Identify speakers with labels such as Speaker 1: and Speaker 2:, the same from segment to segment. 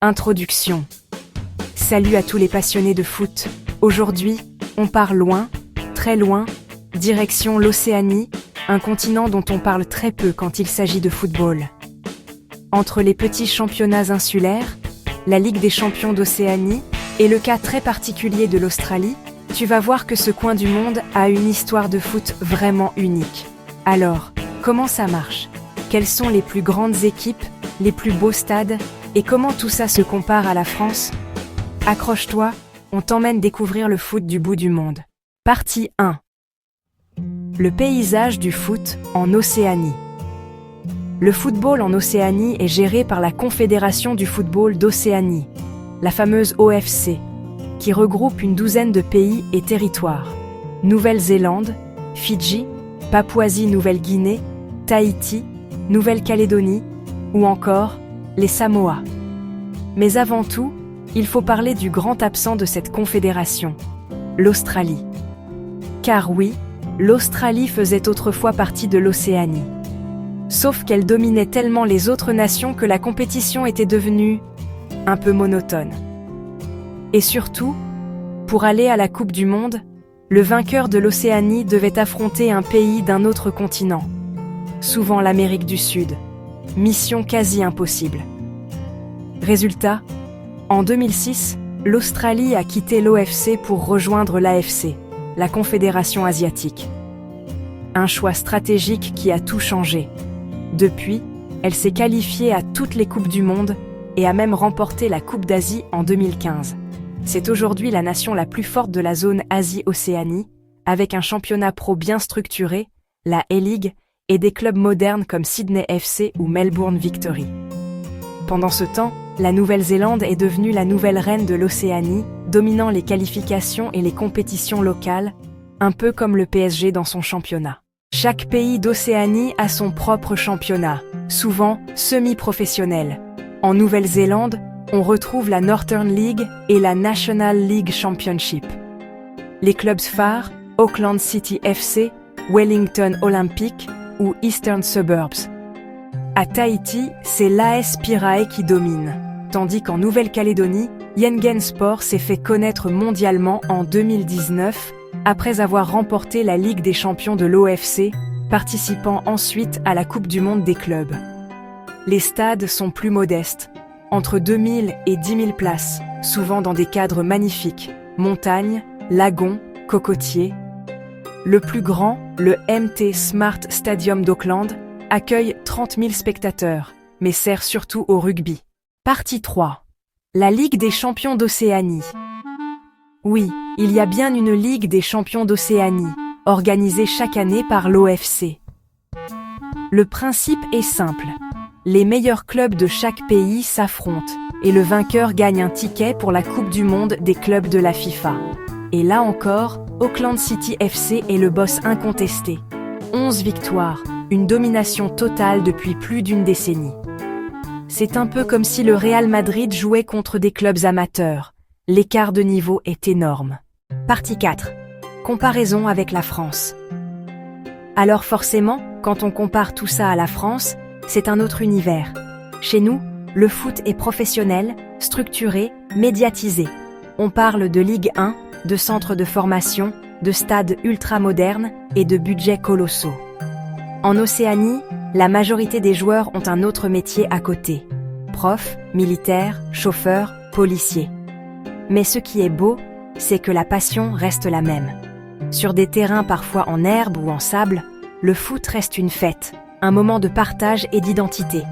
Speaker 1: Introduction. Salut à tous les passionnés de foot. Aujourd'hui, on part loin, très loin, direction l'Océanie, un continent dont on parle très peu quand il s'agit de football. Entre les petits championnats insulaires, la Ligue des champions d'Océanie et le cas très particulier de l'Australie, tu vas voir que ce coin du monde a une histoire de foot vraiment unique. Alors, comment ça marche? Quelles sont les plus grandes équipes, les plus beaux stades, et comment tout ça se compare à la France? Accroche-toi, on t'emmène découvrir le foot du bout du monde. Partie 1. Le paysage du foot en Océanie. Le football en Océanie est géré par la Confédération du football d'Océanie, la fameuse OFC, qui regroupe une douzaine de pays et territoires. Nouvelle-Zélande, Fidji, Papouasie-Nouvelle-Guinée, Tahiti, Nouvelle-Calédonie ou encore les Samoa. Mais avant tout, il faut parler du grand absent de cette confédération, l'Australie. Car oui, l'Australie faisait autrefois partie de l'Océanie. Sauf qu'elle dominait tellement les autres nations que la compétition était devenue un peu monotone. Et surtout, pour aller à la Coupe du Monde, le vainqueur de l'Océanie devait affronter un pays d'un autre continent, souvent l'Amérique du Sud. Mission quasi impossible. Résultat, en 2006, l'Australie a quitté l'OFC pour rejoindre l'AFC, la Confédération asiatique. Un choix stratégique qui a tout changé. Depuis, elle s'est qualifiée à toutes les Coupes du Monde et a même remporté la Coupe d'Asie en 2015. C'est aujourd'hui la nation la plus forte de la zone Asie-Océanie, avec un championnat pro bien structuré, la A-League, et des clubs modernes comme Sydney FC ou Melbourne Victory. Pendant ce temps, la Nouvelle-Zélande est devenue la nouvelle reine de l'Océanie, dominant les qualifications et les compétitions locales, un peu comme le PSG dans son championnat. Chaque pays d'Océanie a son propre championnat, souvent semi-professionnel. En Nouvelle-Zélande, on retrouve la Northern League et la National League Championship. Les clubs phares, Auckland City FC, Wellington Olympic ou Eastern Suburbs. À Tahiti, c'est l'AS Pirae qui domine, tandis qu'en Nouvelle-Calédonie, Yengen Sport s'est fait connaître mondialement en 2019, après avoir remporté la Ligue des champions de l'OFC, participant ensuite à la Coupe du Monde des clubs. Les stades sont plus modestes, entre 2000 et 10 000 places, souvent dans des cadres magnifiques, montagnes, lagons, cocotiers. Le plus grand, le MT Smart Stadium d'Auckland, accueille 30 000 spectateurs, mais sert surtout au rugby. Partie 3. La Ligue des champions d'Océanie. Oui, il y a bien une Ligue des champions d'Océanie, organisée chaque année par l'OFC. Le principe est simple. Les meilleurs clubs de chaque pays s'affrontent, et le vainqueur gagne un ticket pour la Coupe du Monde des clubs de la FIFA. Et là encore, Auckland City FC est le boss incontesté. 11 victoires, une domination totale depuis plus d'une décennie. C'est un peu comme si le Real Madrid jouait contre des clubs amateurs. L'écart de niveau est énorme. Partie 4. Comparaison avec la France. Alors forcément, quand on compare tout ça à la France, c'est un autre univers. Chez nous, le foot est professionnel, structuré, médiatisé. On parle de Ligue 1, de centres de formation, de stades ultra-modernes et de budgets colossaux. En Océanie, la majorité des joueurs ont un autre métier à côté. Profs, militaires, chauffeurs, policiers. Mais ce qui est beau, c'est que la passion reste la même. Sur des terrains parfois en herbe ou en sable, le foot reste une fête, un moment de partage et d'identité.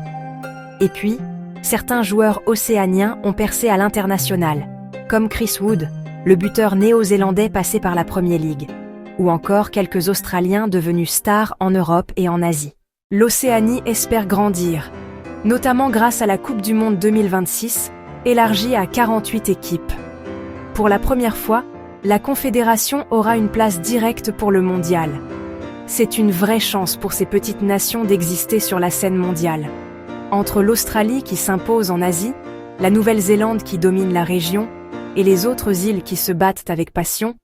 Speaker 1: Et puis, certains joueurs océaniens ont percé à l'international, comme Chris Wood, le buteur néo-zélandais passé par la Premier League, ou encore quelques Australiens devenus stars en Europe et en Asie. L'Océanie espère grandir, notamment grâce à la Coupe du Monde 2026, élargie à 48 équipes. Pour la première fois, la Confédération aura une place directe pour le mondial. C'est une vraie chance pour ces petites nations d'exister sur la scène mondiale. Entre l'Australie qui s'impose en Asie, la Nouvelle-Zélande qui domine la région, et les autres îles qui se battent avec passion,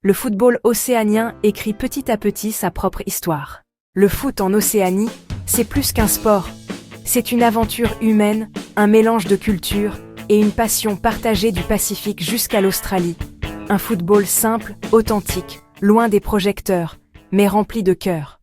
Speaker 1: le football océanien écrit petit à petit sa propre histoire. Le foot en Océanie, c'est plus qu'un sport. C'est une aventure humaine, un mélange de cultures, et une passion partagée du Pacifique jusqu'à l'Australie. Un football simple, authentique, loin des projecteurs, mais rempli de cœur.